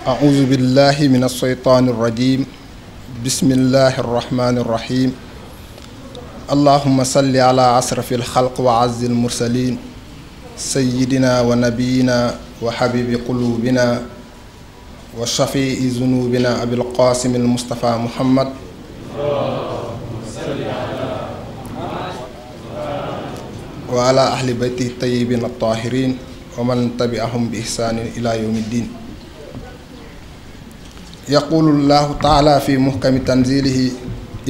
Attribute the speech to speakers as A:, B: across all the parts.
A: أعوذ بالله من الشيطان الرجيم بسم الله الرحمن الرحيم اللهم صل على أشرف الخلق وأعز المرسلين سيدنا ونبينا وحبيب قلوبنا وشفيع ذنوبنا أبي القاسم المصطفى محمد وعلى أهل بيته الطيبين الطاهرين ومن تبعهم بإحسان إلى يوم الدين. يقول الله تعالى في محكم تنزيله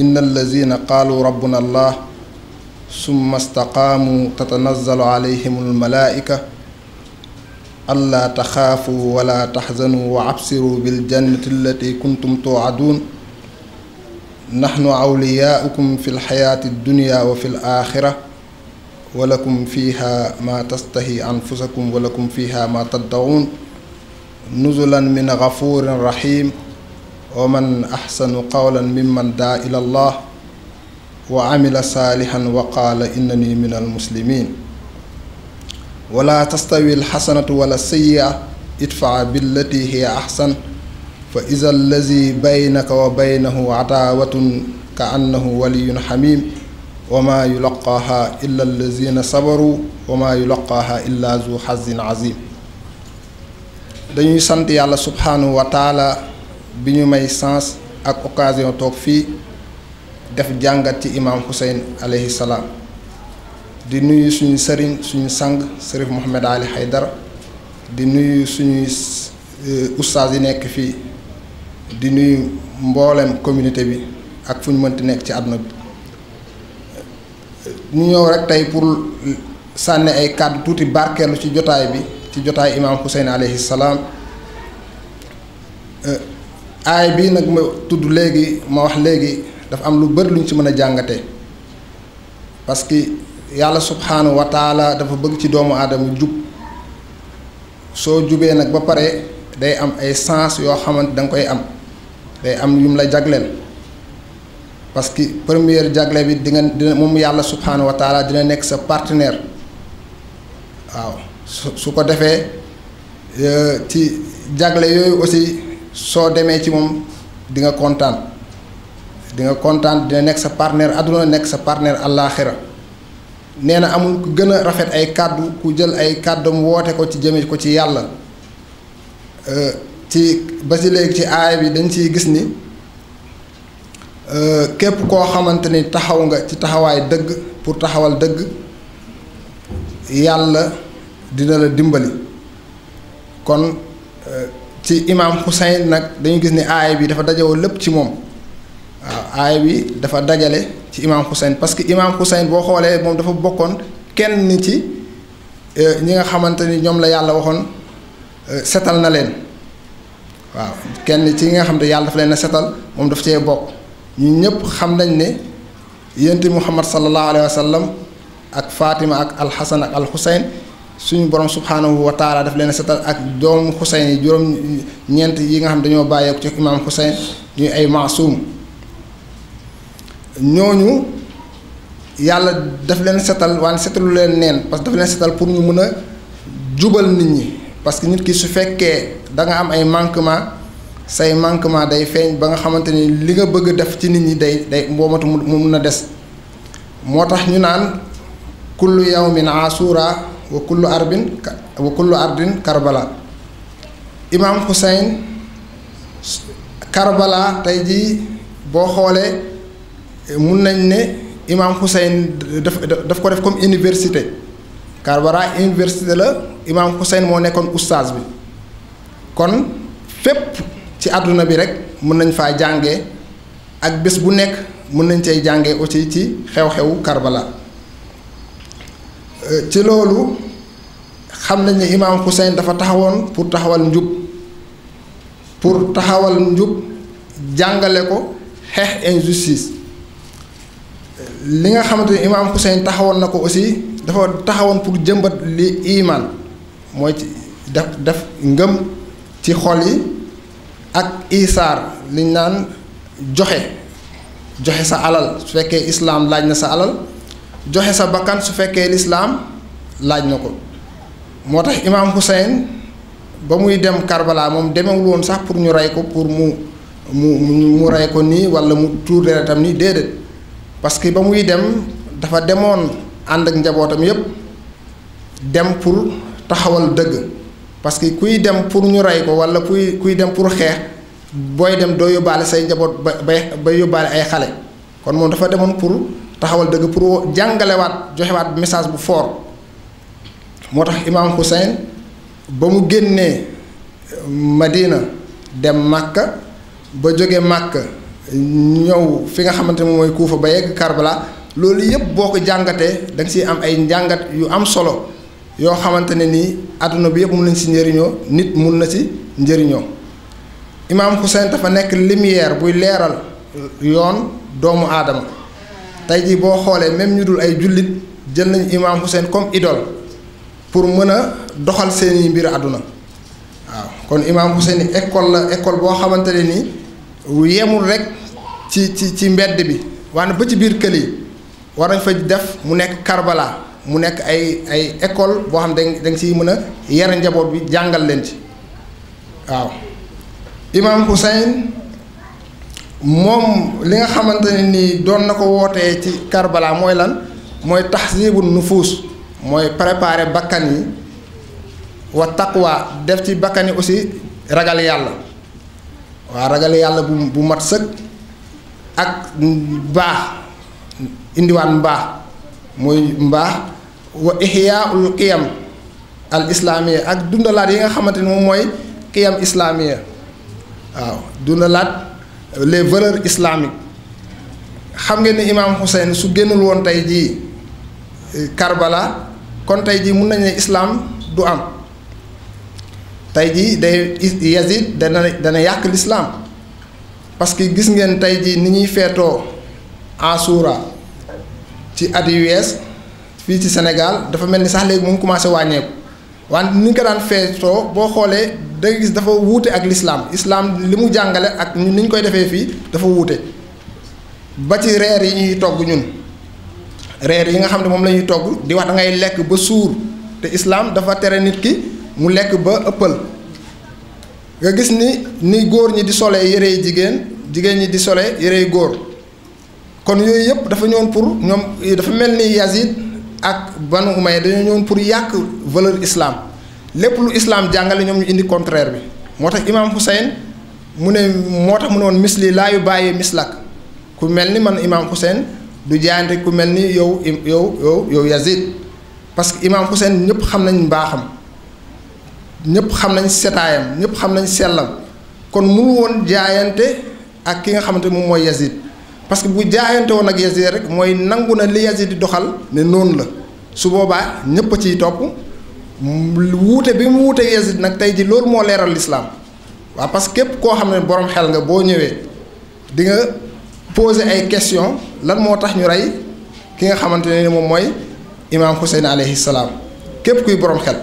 A: إن الذين قالوا ربنا الله ثم استقاموا تتنزل عليهم الملائكة ألا تخافوا ولا تحزنوا وأبشروا بالجنة التي كنتم توعدون نحن أولياؤكم في الحياة الدنيا وفي الآخرة ولكم فيها ما تستهي أنفسكم ولكم فيها ما تدعون نزلا من غفور رحيم ومن أحسن قولا ممن دعا إلى الله وعمل صالحا وقال إنني من المسلمين ولا تستوي الحسنة ولا السيئة ادفع بالتي هي أحسن فإذا الذي بينك وبينه عداوة كأنه ولي حميم وما يلقاها إلا الذين صبروا وما يلقاها إلا ذو حظ عظيم. dañuy sant yàlla subhanahu wa taala bi ñu may sens ak occasion toog fii def jàngat ci imaam Hussein alayhi salaam di nuyu suñu sëriñ suñu sang Sërif Mohamed Ali Haydara di nuyu suñuy ustaas yi nekk fii di nuyu mboolem communauté bi ak fu ñu mënti nekk ci àdduna bi. ñu ñëw rek tey pour sànni ay kàddu tuuti barkeelu ci jotaay bi ci jotaay imaam Hussein alayhi salaam aay bii nag ma tudd léegi ma wax léegi dafa am lu bëri lu ñu ci mën a jàngatee parce que yàlla subhaanahu wa taala dafa bëgg ci doomu aadama jub soo jubee nag ba pare day am ay sens yoo xamante da nga koy am day am yum la jagleel parce que première jagle bi dina moom yàlla subhaanahu wa taala dina nekk sa partenaire waaw su ko defee ci jagle yooyu aussi soo demee ci moom di nga kontaan dina nekk sa partenaire àdduna nekk sa partenaire àllaaxira nee na amul ku gën a rafet ay kàddu ku jël ay kàddam woote ko ci jëme ko ci yàlla ci ba si léegi ci aaya bi dañ ciy gis ni képp koo xamante ni taxaw nga ci taxawaay dëgg pour taxawal dëgg yàlla dina la dimbali kon ci imaam Hussein nag dañu gis ni aaya bi dafa dajewoo lépp ci moom waaw aaya bi dafa dajale ci imaam Hussein parce que imaam Hussein boo xoolee moom dafa bokkoon kenn ci ñi nga xamante ni ñoom la yàlla waxoon setal na leen waaw kenn ci ñi nga xam ne yàlla dafa leen a setal moom daf cee bokk. ñu ñëpp xam nañ ne yonent Muhammad sallallahu alayhi wa sallam ak Fatima ak alxasan ak alxuseyn suñu borom subhanahu wa taala daf leen setal ak doomu Xuseyn yi juróom ñeent yi nga xam dañoo bàyyeeku ci imaam Xuseyn ñuy ay maasuum ñooñu yàlla daf leen setal waan setalu leen neen parce que daf leen setal pour ñu mën a jubal nit ñi parce que nit ki su fekkee da nga am ay manquement say manquement day feeñ ba nga xamante ni li nga bëgg def ci nit ñi day mboomatu mu mun a des moo tax ñu naan kullu yawmin asura wa kullu ardin karbala imaam Hussein Karbala tey jii boo xoolee mun nañ ne imaam Hussein daf ko def comme université Karbala université la imaam Hussein moo nekkoon ustaas bi kon fépp ci àdduna bi rek mën nañ faa jàngee ak bés bu nekk mën nañ cay jàngee aussi ci xew-xewu Karbala ci loolu xam nañ ne imaam Hussein dafa taxawoon pour taxawal njub jàngale ko xeex injustice li nga xamante ni imaam Hussein taxawoon na ko aussi dafa taxawoon pour jëmbat li iman mooy ci def ngëm ci xol yi ak isaar liñ naan joxe sa alal su fekkee islaam laaj na sa alal joxe sa bakkan su fekkee lislaam laaj na ko moo tax imaam Hussein ba muy dem Karbala moom demewul woon sax pour ñu rey ko pour mu rey ko nii wala mu tuur deretam nii déedéet parce que ba muy dem dafa demoon ànd ak njabootam yépp dem pour taxawal dëgg parce que kuy dem pour ñu rey ko wala kuy dem pour xeex booy dem doo yóbbaale say njaboot ba yóbbaale ay xale kon moom dafa demoon pour taxawal dëgg pour jàngalewaat joxewaat message bu fort moo tax imaam Hussein ba mu génnee Madina dem Makka ba jóge Makka ñëw fi nga xamante ne mooy Kuufa ba yegg Karbala loolu yépp boo ko jàngatee da nga ciy am ay njàngat yu am solo yoo xamante ne nii àdduna bi yépp mun nañ ci njëriñoo nit mun na ci njëriñoo imaam Hussein dafa nekk lumière buy leeral yoon doomu aadama tey jii boo xoolee même ñu dul ay jullit jël nañu imaam Hussein comme idole pour mën a doxal seeni mbir àdduna waaw kon imaam Hussein école boo xamante ne nii yemul rek ci mbedd bi waaye ba ci biir kër yi war nañ fa def mu nekk Karbala mu nekk ay école boo xam ne da nga ciy mën a yar njaboot bi jàngal leen ci waaw imaam Hussein moom li nga xamante ne nii doon na ko wootee ci Karbala mooy lan mooy tahzibu nufuus mooy préparer bakkan yi wa taqwa def ci bakkan yi aussi ragal yàlla waa ragal yàlla bu mat sëkk ak mbaax indiwaat mbaax mooy mbaax wa ihyaul qiyam al islamiya ak dundalaat yi nga xamante ni moom mooy qiyam islamiya waaw dundalaat les valeurs islamiques xam ngeen ni imaam Hussein su génnul woon tey jii Karbala kon tey jii mun nañu ne islam du am tey jii day Yazid dana yàq l'islam parce que gis ngeen tey jii ni ñuy feetoo Ashura ci at yu wees fii ci Sénégal dafa mel ni sax léegi mu ngi commencé wàññeeku wante ni ñu ko daan feetoo boo xoolee da nga gis dafa wuute ak l'islam islam li mu jàngale ak ñun ni ñu koy defee fii dafa wuute ba ci reer yi ñuy togg ñun reer yi nga xam ne moom la ñuy togg di wax da ngay lekk ba suur te islam dafa tere nit ki mu lekk ba ëppal nga gis ni góor ñi di solee yërey jigéen ñi di solee yërey góor kon yooyu yëpp dafa ñëwoon pour ñoom dafa mel ni Yazid ak Banu Umayya dañoo ñëwoon pour yàq valeur islam lépp lu islam jàngale ñoom ñu indi contraire bi moo tax imaam Hussein mu ne woon misli laa yu bàyyi mislak ku mel ni man imaam Hussein du jaayante ku mel ni yow Yazid parce que imaam Hussein ñëpp xam nañ mbaaxam ñëpp xam nañ setaayam ñëpp xam nañ sellam kon mënu woon jaayante ak ki nga xamante moom mooy Yazid parce que bu jaayante woon ak Yazid rek mooy nangu na li Yazid di doxal ne noonu la su boobaa ñëpp a ciy topp wuute bi mu wuute Yazid nag tey ji loolu moo leeral lislaam waaw parce que képp koo xam ne borom xel nga boo ñëwee di nga poser ay question lan moo tax ñu rey ki nga xamante ne moom mooy imaam Hussein alayhi salaam képp kuy borom xel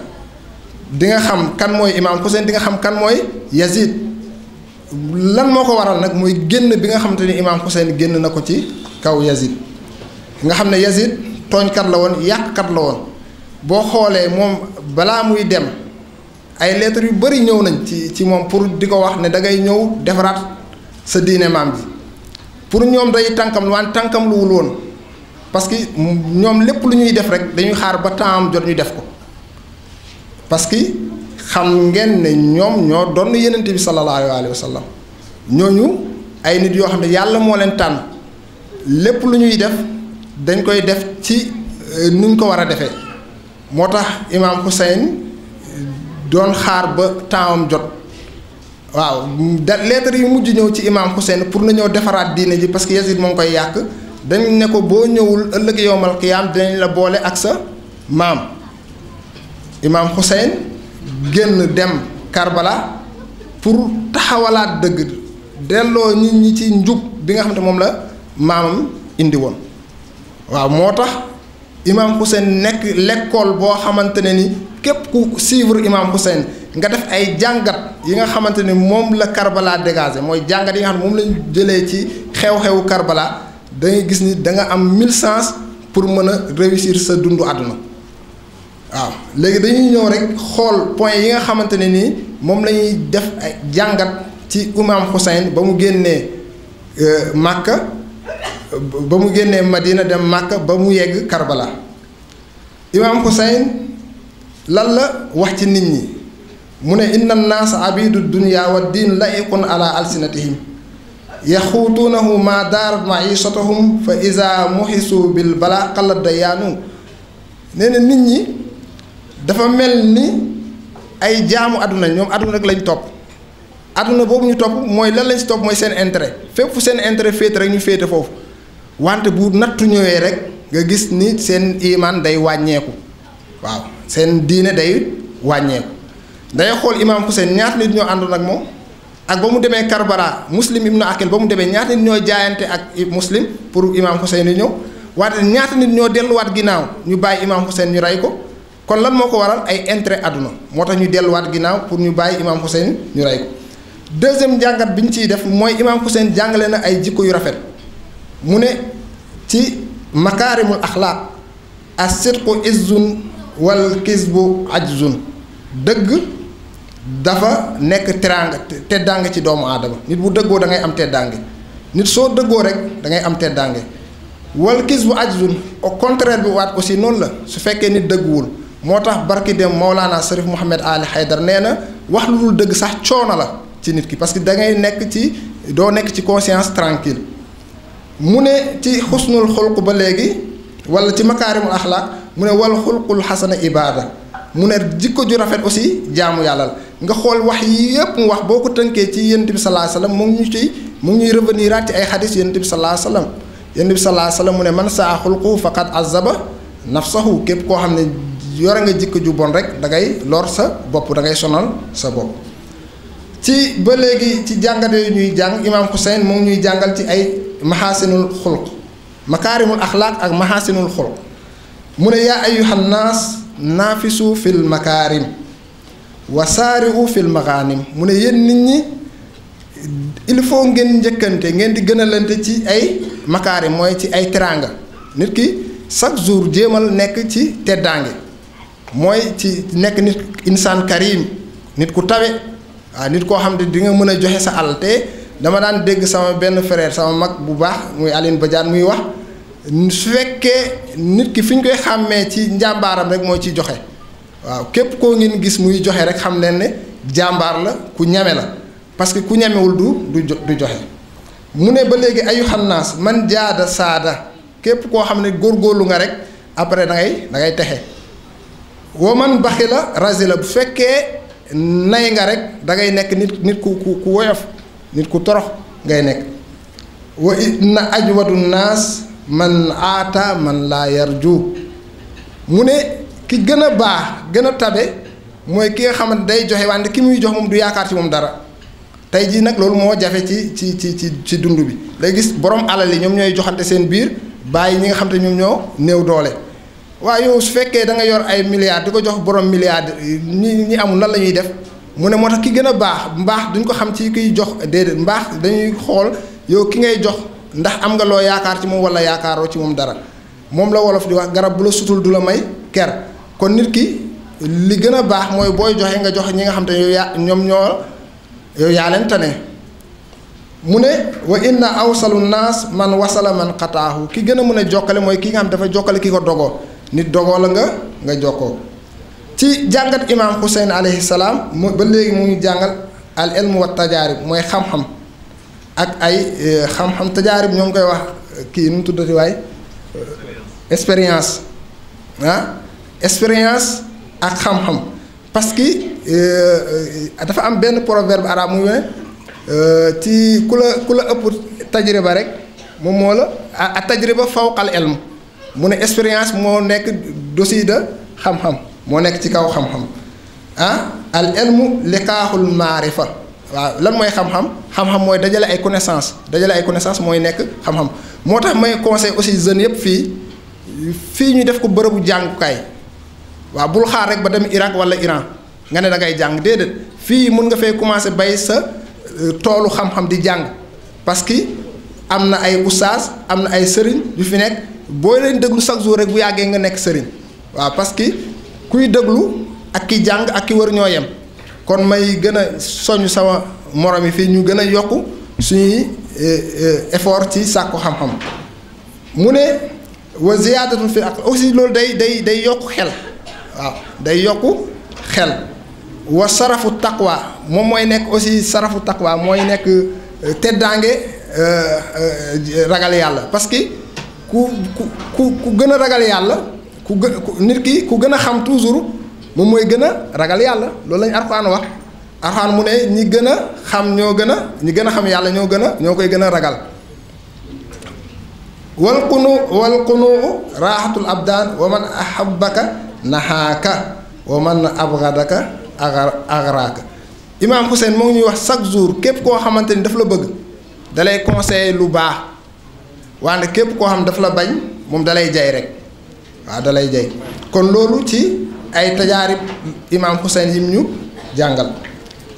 A: di nga xam kan mooy imaam Hussein di nga xam kan mooy Yazid lan moo ko waral nag mooy génn bi nga xamante ni imaam Hussein génn na ko ci kaw Yazid nga xam ne Yazid tooñkat la woon yàqkat la woon boo xoolee moom balaa muy dem ay lettres yu bari ñëw nañ ci moom pour di ko wax ne da ngay ñëw defaraat sa diine maam ji pour ñoom day tànkam lu waan tànkam luwul woon parce que ñoom lépp lu ñuy def rek dañuy xaar ba temps am jot ñu def ko parce que xam ngeen ne ñoom ñoo doon Yonent bi sallallahu alayhi wa sallam ñooñu ay nit yoo xam ne yàlla moo leen tànn lépp lu ñuy def dañ koy def ci nuñ ko war a defee moo tax imaam Hussein doon xaar ba temps am jot waaw lettre yu mujj ñëw ci imaam Hussein pour na ñëw defaraat diine ji parce que Yazid moo ngi koy yàq dañ ne ko boo ñëwul ëllëg yowmal qiyaam dinañ la boole ak sa maam imaam Hussein génn dem Karbala pour taxawalaat dëgg delloo nit ñi ci njub bi nga xam ne moom la maamam indi woon waaw moo tax imaam Hussein nekk l'école boo xamante ne ni képp ku suivre imaam Hussein nga def ay jàngat yi nga xamante ni moom la Karbala dégagé mooy jàngat yi nga xam ne moom lañ jëlee ci xew-xewu Karbala da ngay gis ni da nga am 1000 chances pour mën a réussir sa dundu àdduna waaw léegi dañuy ñëw rek xool point yi nga xamante ne nii moom la ñuy def ay jàngat ci imaam Xuseyn ba mu génnee Màkka ba mu génnee Madina dem Màkka ba mu yegg Karbala imaam Xuseyn lan la wax ci nit ñi mu ne inna naasa abidu dunya wa diin laiqun ala alsinatihim yaxuutuunahu ma daarat maishatahum fa iza muxisu bil bala xalat dayaanu nee na nit ñi dafa mel ni ay jaamu àdduna ñoom àdduna rek lañ topp àdduna boobu ñu topp mooy lan lañ si topp mooy seen intérêt fépp fu seen intérêt féete rek ñu féete foofu wante bu nattu ñëwee rek nga gis ni seen imaan day wàññeeku waaw seen diine day wàññeeku day xool imaam Xuseyn ñaata nit ñoo àndoon ak moom ak ba mu demee Karbala Muslim ibnu Aqil ba mu demee ñaata nit ñoo jaayante ak Muslim pour imaam Xuseyn yi ñëw wante ñaata nit ñoo delluwaat ginnaaw ñu bàyyi imaam Xuseyn ñu rey ko kon lan moo ko waral ay intérêt àdduna moo tax ñu delluwaat ginnaaw pour ñu bàyyi imaam Xuseyn ñu rey ko deuxième jàngat bi ñu ciy def mooy imaam Xuseyn jàngale na ay jikko yu rafet mu ne ci makaarimul axlaaq as-sidqu izzun wal kisbu ajzun dëgg dafa nekk teddaange ci doomu aadama nit bu dëggoo da ngay am teddaange nit soo dëggoo rek da ngay am teddaange wal kisbu ajzun au contraire bi waat aussi noonu la su fekkee nit dëgguwul moo tax barki dem Mawlana Sharif Mouhamed Ali Haydar nee na wax lu dul dëgg sax coono la ci nit ki parce que da ngay nekk ci doo nekk ci conscience tranquille mu ne ci xusnul xulq ba léegi wala ci makaarimul axlaaq mu ne wal xulqul xasana ibaada mu ne jikko ju rafet aussi jaamu yàlla la nga xool wax yi yëpp mu wax boo ko tënkee ci yonent bi sallallahu alayhi wasallam mu ngi ñuy revenir ci ay xadis yonent bi sallallahu alayhi wasallam yonent bi sallallahu alayhi wasallam mu ne man saa xulqu faqad azaba nafsahu képp koo xam ne yore nga jikko ju bon rek da ngay lor sa bopp da ngay sonal sa bopp. ci ba léegi ci jàngat yooyu ñuy jàng imaam Xuseyn moom ñuy jàngal ci ay maxaasinul xulq makaarimul axlaaq ak maxaasinul xulq mu ne yaa ayyuhan naas naafisu fil makaarim wa saari'u fil maxaanim mu ne yéen nit ñi il faut ngeen njëkkante ngeen di gënalante ci ay makaarim mooy ci ay teraanga nit ki chaque jour jéemal nekk ci teddaange mooy ci nekk nit insaan karim nit ku tawe waaw nit koo xam ne di nga mën a joxe sa alal te dama daan dégg sama benn frère sama mag bu baax muy Aline Badiane muy wax su fekkee nit ki fi ñu koy xàmmee ci njàmbaaram rek mooy ci joxe waaw képp koo ngeen gis muy joxe rek xam leen ne jàmbaar la ku ñeme la parce que ku ñemewul du joxe mu ne ba léegi ayu xannaas man jaada saada képp koo xam ne góorgóorlu nga rek après da ngay texe woo man baxi la rasi la bu fekkee nay nga rek da ngay nekk nit ku woyof nit ku torox ngay nekk wa inna ajwadu naas man aata man laa yarju mu ne ki gën a baax gën a tabe mooy ki nga xamante day joxe wante ki muy jox moom du yaakaar ci moom dara tey jii nag loolu moo jafe ci dund bi lay gis borom alal yi ñoom ñooy joxante seen biir bàyyi ñi nga xam te ñoom ñoo néew doole waaye yow su fekkee da nga yor ay milliards di ko jox borom milliards ñi amul lan la ñuy def mu ne moo tax ki gën a baax mbaax duñ ko xam ci kiy jox déedéet mbaax dañuy xool yow ki ngay jox ndax am nga loo yaakaar ci moom wala yaakaaroo ci moom dara moom la wolof di wax garab bu la sutul du la may ker kon nit ki li gën a baax mooy booy joxe nga jox ñi nga xam te yow yaa leen tane mu ne wa inna awsalu naas man wasala man xataahu ki gën a mën a jokkale mooy ki nga xam dafa jokkale ki ko dogoo nit dogoo la nga jokkoo ci jàngat imaam Xuseyn alayhi salaam ba léegi mu ngi jàngal al ilmu wa tajaarib mooy xam-xam ak ay xam-xam tajaarib ñoo ngi koy wax kii nu mu tuddati waay expérience expérience ak xam-xam parce que dafa am benn proverbe arabe muy ne ci ku la ëpp tajriba rek moom moo la a tajriba fawqal ilm mu ne expérience moo nekk dossier de xam-xam moo nekk ci kaw xam-xam al ilmu liqaaxul maarifa waaw lan mooy xam-xam xam-xam mooy dajale ay connaissance mooy nekk xam-xam moo tax may conseil aussi jeunes yëpp fii ñu def ko bërëbu jàngukaay waaw bul xaar rek ba dem Irak wala Iran nga ne da ngay jàng déedéet fii mun nga fee commencer bay sa toolu xam-xam di jàng parce que am na ay oustaz am na ay sëriñ yu fi nekk boo leen déglu chaque jour rek bu yàggee nga nekk sëriñ waaw parce que kuy déglu ak ki jàng ak ki wër ñoo yem kon may gën a soññ sama morom yi fii ñu gën a yokk suñuy effort ci sàkku xam-xam mu ne wa ziyaadatu fi ak aussi loolu day yokk xel waaw day yokk xel wa sarafu taqwa moom mooy nekk aussi sarafu taqwa mooy nekk teddaange ragal yàlla parce que ku gën a ragal yàlla nit ki ku gën a xam toujours moom mooy gën a ragal yàlla loolu lañu Alxuraan wax Alxuraan mu ne ñi gën a xam ñi gën a xam yàlla ñoo koy gën a ragal wal qunuu raaxatul abdaan wa man ahabbaka nahaaka wa man abgadaka agraaka Imaam Hussein moo ngi ñuy wax chaque jour képp koo xamante ni daf la bëgg dalay conseiller lu baax wante képp koo xam daf la bañ moom dalay jay rek waaw dalay jay kon loolu ci ay tajaarib Imaam Hussein yim ñu jàngal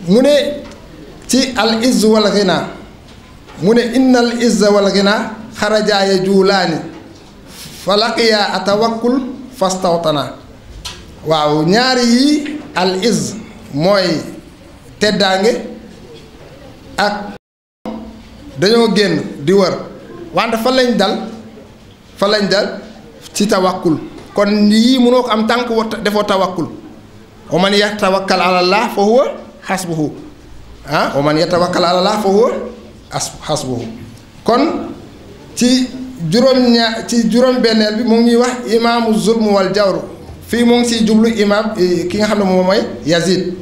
A: mu ne ci al izz wal ghina mu ne innal izza wal ghina xarajaa yajuulaani falaqiya atawakkul fastawtana waaw ñaari yi al izz mooy teddaange ak dañoo génn di wër wante fa lañ dal ci tawakkul kon yii mënoo ko am tànk defoo tawakkul wa man yatawakkal ala Allah fa huwa xasbuhu wa man yatawakkal ala Allah fa huwa xasbuhu kon ci juróom-benneel bi mu ngi wax imaamu zulm wal jawr fii mu ngi siy jublu imaam ki nga xam ne moom mooy Yazid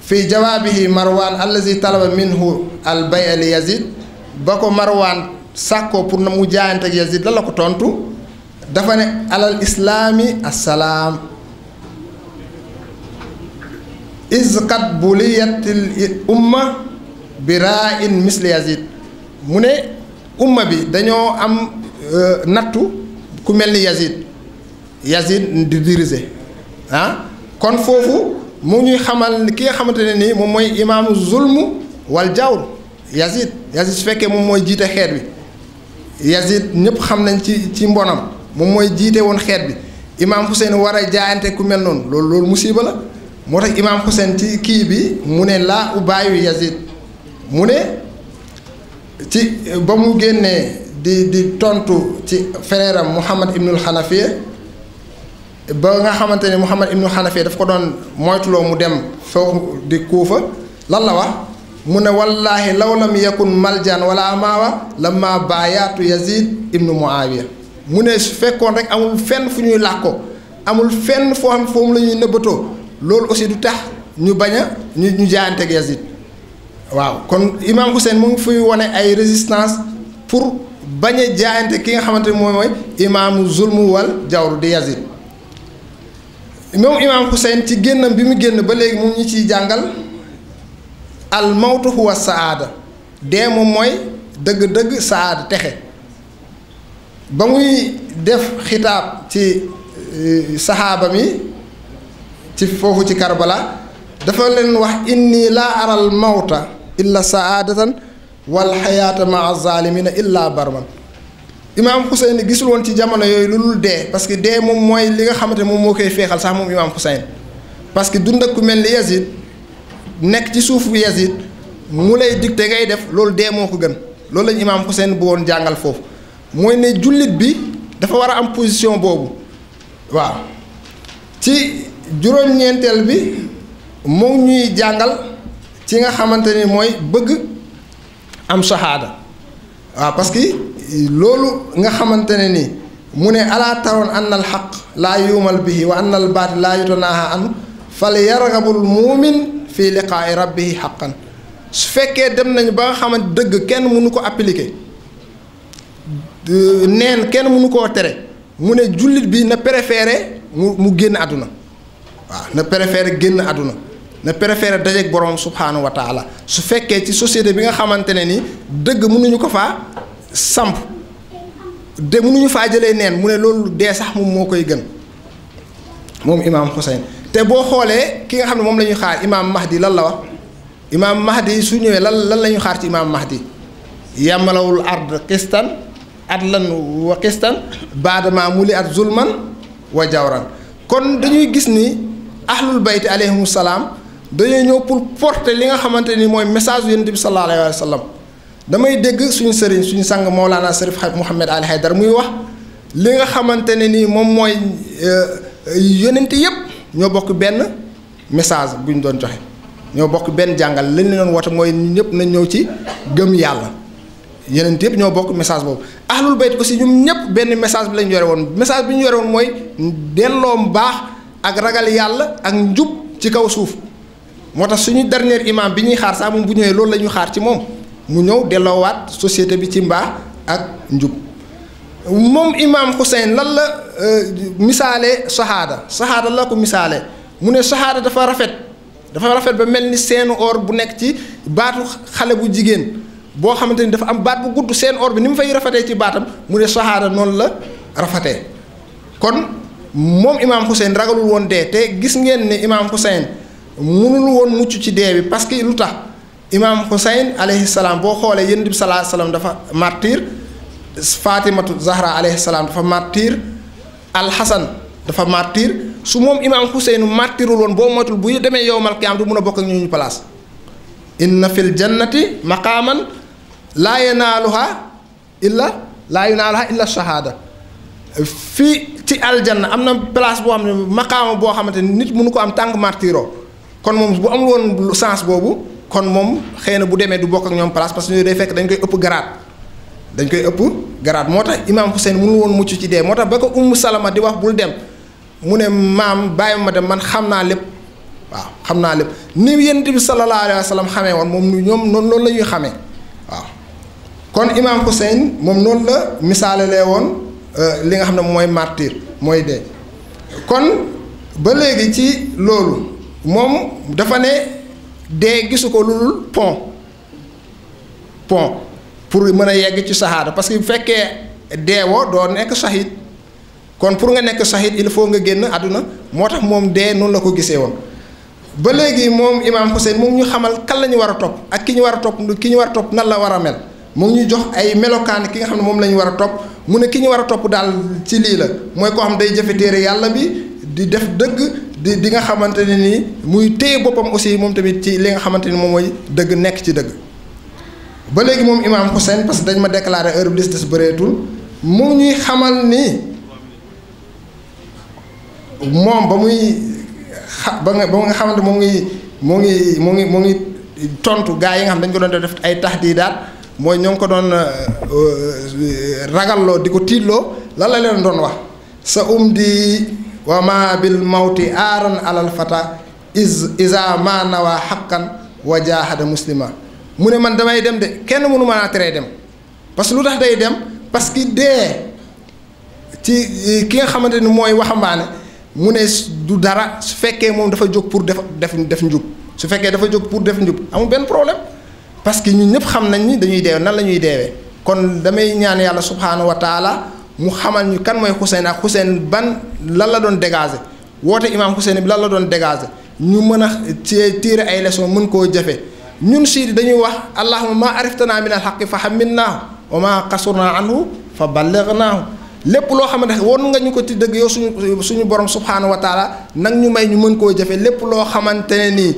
A: fii jawaabihi Marwan allazi talaba minhu al bay' li Yazid ba ko Marwan sàkkoo pour na mu jaayante ak Yazid la ko tontu dafa ne alal islaami assalaam izqat buliyatil umma bi ra'in misli Yazid mu ne umma bi dañoo am nattu ku mel ni Yazid di diriger kon foofu mu ñuy xamal ki nga xamante ne nii moom mooy imaamu zulmu wal jawr Yazid su fekkee moom mooy jiite xeet bi Yazid ñëpp xam nañ ci mbonam moom mooy jiite woon xeet bi Imaam Hussein war a jaayante ku mel noonu loolu musiba la moo tax Imaam Hussein ci kii bi mu ne laa ubaayu Yazid mu ne ci ba mu génnee di tontu ci frère am Muhammad ibnul Hanafiya ba nga xamante ne Muhammad ibnul Hanafiya daf ko doon moytuloo mu dem foofu di Kuufa lan la wax mu ne wallaahi law lam yakun maljan wala maawa lamma baayaatu Yazid ibnu Muawiya mu ne su fekkoon rek amul fenn fu ñuy làkkoo amul fenn foo xam foofu la ñuy nëbbatoo loolu aussi du tax ñu bañ a ñu jaayanteeg Yazid waaw kon Imaam Hussein mu ngi fuy wane ay résistance pour bañ a jaayante ki nga xamante ne mooy imaamu zulmu wal jawru di Yazid moom Imaam Hussein ci génnam bi mu génn ba léegi mu ñu ciy jàngal al mawtu huwa saada dee moom mooy dëgg-dëgg saada texe ba muy def xitaab ci saxaaba mi ci foofu ci Karbala dafa leen wax inni laa aral mawta illa saadatan wal xayaata maa zalimina illa barman Imaam Hussein gisul woon ci jamono yooyu lu dul dee parce que dee moom mooy li nga xamante ne moom moo koy feexal sax moom Imaam Hussein parce que dund ak ku mel ni Yazid nekk ci suufu Yazid mu lay dicté ngay def loolu dee moo ko gën loolu lañu Imaam Hussein bu woon jàngal foofu mooy ne jullit bi dafa war a am position boobu waaw ci juróom-ñeenteel bi moom ñuy jàngal ci nga xamante ni mooy bëgg am sahaada waaw parce que loolu nga xamante ne ni mu ne alaa taroon anna al xaq laa yuumal bihi wa anna al baatil laa yutanaaha anhu fal yargabul muumin fii liqaa'i rabbihi xaqan su fekkee dem nañu ba nga xamante dëgg kenn mënu ko appliquer neen kenn mënu koo tere mu ne jullit bi na préféré mu génn àdduna waaw na préféré génn àdduna na préféré dajeek borom subhaanahu wa taala su fekkee ci société bi nga xamante ne ni dëgg mënuñu ko faa samp de mënuñu faa jëlee neen mu ne loolu dee sax moom moo koy gën moom Imaam Hussein te boo xoolee ki nga xam ne moom la ñuy xaar Imaam Mahdi lan la wax Imaam Mahdi su ñëwee lan la ñuy xaar ci Imaam Mahdi yamalawul ard qistan adlan wa qistan baadama muli at zulman wa jawran kon dañuy gis ni ahlul bayti alayhimu salaam dañoo ñëw pour porter li nga xamante ni mooy message yonent bi sallallahu alayhi wa sallam. damay dégg suñu sëriñ suñu sang Mawlana Serif Mouhamed Ali Haydara muy wax li nga xamante ne ni moom mooy yonent yëpp ñoo bokk benn message bu ñu doon joxe ñoo bokk benn jàngal lañ leen doon woote mooy ñëpp nañ ñëw ci gëm yàlla yonent yëpp ñoo bokk message boobu. ahlul bayt aussi ñoom ñëpp benn message bi lañ yore woon message bi ñu yore woon mooy delloo mbaax ak ragal yàlla ak njub ci kaw suuf moo tax suñu dernier imam bi ñuy xaar sax moom bu ñëwee loolu la ñu xaar ci moom. mu ñëw delloowaat société bi ci mbaax ak njub moom imaam Xuseyn lan la misaale saxaada la ko misaale mu ne saxaada dafa rafet ba mel ni seenu or bu nekk ci baatu xale bu jigéen boo xamante ni dafa am baat bu gudd seen or bi ni mu fay rafetee ci baatam mu ne saxaada noonu la rafetee kon moom imaam Xuseyn ragalul woon dee te gis ngeen ne imaam Xuseyn mënul woon mucc ci dee bi parce que lu tax imaam Xuseyn alayhi salaam boo xoolee yonent bi sallallahu alayhi wasallam dafa martyr Fatimatu Zahra alayhi salaam dafa martyr Alxasan dafa martyr su moom imaam Xuseyn martyrul woon boo moytul bu demee yowmal qiyaam du mun a bokk ak ñu place inna fil jannati maqaaman laa yanaaluha illa shahaada fii ci aljanna am na place boo xam ne maqaama boo xamante ni nit mënu ko am tànk martyroo kon moom bu amul woon sens boobu kon moom xëy na bu demee du bokk ak ñoom place parce que ñooy day fekk dañ koy ëpp garaat moo tax imaam Xuseyn mënul woon mucc ci dee moo tax ba ko Ummu Salama di wax bul dem mu ne maam bàyyi ma dem man xam naa lépp waaw xam naa lépp ni Yonent bi sallallahu alayhi wa sallam xamee woon moom ñoom noonu la ñuy xamee waaw kon imaam Xuseyn moom noonu la misaalelee woon li nga xam ne mooy martyr mooy dee kon ba léegi ci loolu moom dafa ne dee gisu ko lu dul pont pour mën a yegg ci saxaada parce que bu fekkee deewoo doo nekk shahid kon pour nga nekk shahid il faut nga génn àdduna moo tax moom dee noonu la ko gisee woon. ba léegi moom imaam Xuseyn moom ñu xamal kan la ñu war a topp ak ki ñu war a topp nan la war a mel mu ngi ñu jox ay melokaan ki nga xam ne moom la ñu war a topp mu ne ki ñu war a topp daal ci lii la mooy koo xam day jëfe téere yàlla bi di def dëgg di nga xamante ne nii muy téye boppam aussi moom tamit ci li nga xamante ni moom mooy dëgg nekk ci dëgg. ba léegi moom imaam Xuseyn parce que dañ ma déclaré heure bi des bëreetul mu ñuy xamal ni moom ba muy ba nga xamante moo ngi tontu gaa yi nga xam dañ ko doon def ay tahdiidaat mooy ñoo ngi ko doon ragalloo di ko tiitloo lan la leen doon wax sa di wa ma bil mawti aaran alal fata isa ma nawa xaqan wa jaahada muslima mu ne man damay dem de kenn mënu ma naa teree dem parce que lu tax day dem parce que dee ci ki nga xamante ni mooy waxambaane mu ne du dara su fekkee moom dafa jóg pour def njub su fekkee dafa jóg pour def njub amul benn problème parce que ñun ñëpp xam nañ ni dañuy deewe nan la ñuy deewee kon damay ñaan yàlla subhaanahu wa taala mu xamal ñu kan mooy Xuseyn ak Xuseyn ban lan la doon dégager woote imaam Xuseyn bi lan la doon dégager ñu mën a tirer ay leçons mën koo jëfe ñun siidi dañuy wax allahumma ma ariftanaa min al haqqi fa hammilnaahu wa ma qasurnaa anhu fa ballighnaahu lépp loo xamante woon nga ñu ko ci dëgg yow suñu borom subhaanahu wa taala nag ñu may ñu mën koo jëfe lépp loo xamante ne nii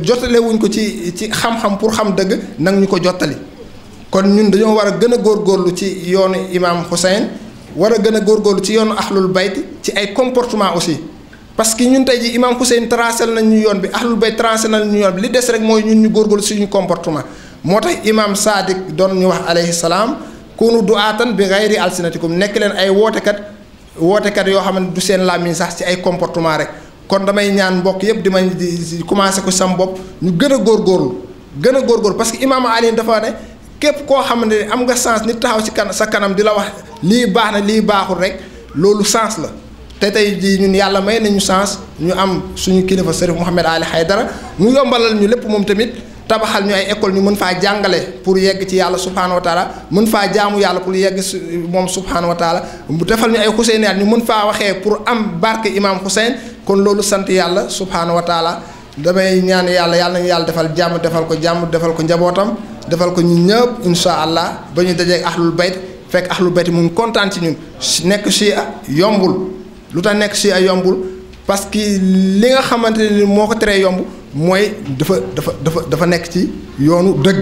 A: jotale wuñ ko ci xam-xam pour xam dëgg nag ñu ko jottali kon ñun dañoo war a gën a góorgóorlu ci yoonu imaam Xuseyn war a gën a góorgóorlu ci yoonu ahlul bayt ci ay comportement aussi parce que ñun tey ji imaam Xuseyn tracé nañ ñu yoon bi ahlul bayt tracé nañ ñu yoon bi li des rek mooy ñun ñu góorgóorlu suñu comportement moo tax imaam Sadiq doon ñu wax alayhi salaam kunu du'aatan bi ghayri alsinatikum nekk leen ay wootekat yoo xam ne du seen làmmiñ sax ci ay comportement rek kon damay ñaan mbokk yëpp di commencé ko sam bopp ñu gën a góorgóorlu parce que imaam Ali dafa ne képp koo xam ne am nga sens nit taxaw ci sa kanam di la wax lii baax na lii baaxul rek loolu sens la te tey jii ñun yàlla may nañu sens ñu am suñu kilifa Serif Mouhamed Ali Haydara mu yombalal ñu lépp moom tamit tabaxal ñu ay école ñu mën faa jàngale pour yegg ci yàlla subhaanahu wa taala mën faa jaamu yàlla pour yegg moom subhaanahu wa taala mu defal ñu ay xuseynaat ñu mën faa waxee pour am barke imaam Xuseyn kon loolu sant yàlla subhaanahu wa taala damay ñaan yàlla nañu yàlla defal jàmm defal ko njabootam defal ko ñu ñëpp insha allah ba ñu dajeeg ahlul bayt fekk ahlul bayt mu ngi kontaan ci ñun nekk chia yombul lu tax nekk ci ay yombul parce que li nga xamante ni moo ko teree yomb mooy dafa nekk ci yoonu dëgg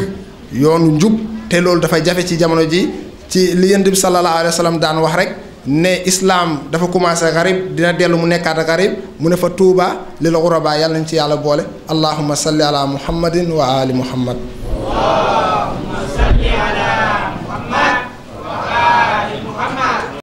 A: yoonu njub te loolu dafay jafe ci jamono ji ci li Yonent bi sallallahu alayhi wa sallam daan wax rek ne islaam dafa commencé garib dina dellu mu nekkaat garib mu ne fa tuuba lil ghuraba yàlla nañ ci yàlla boole allahumma salli ala muhammadin wa ali muhammad.
B: allahumma salli ala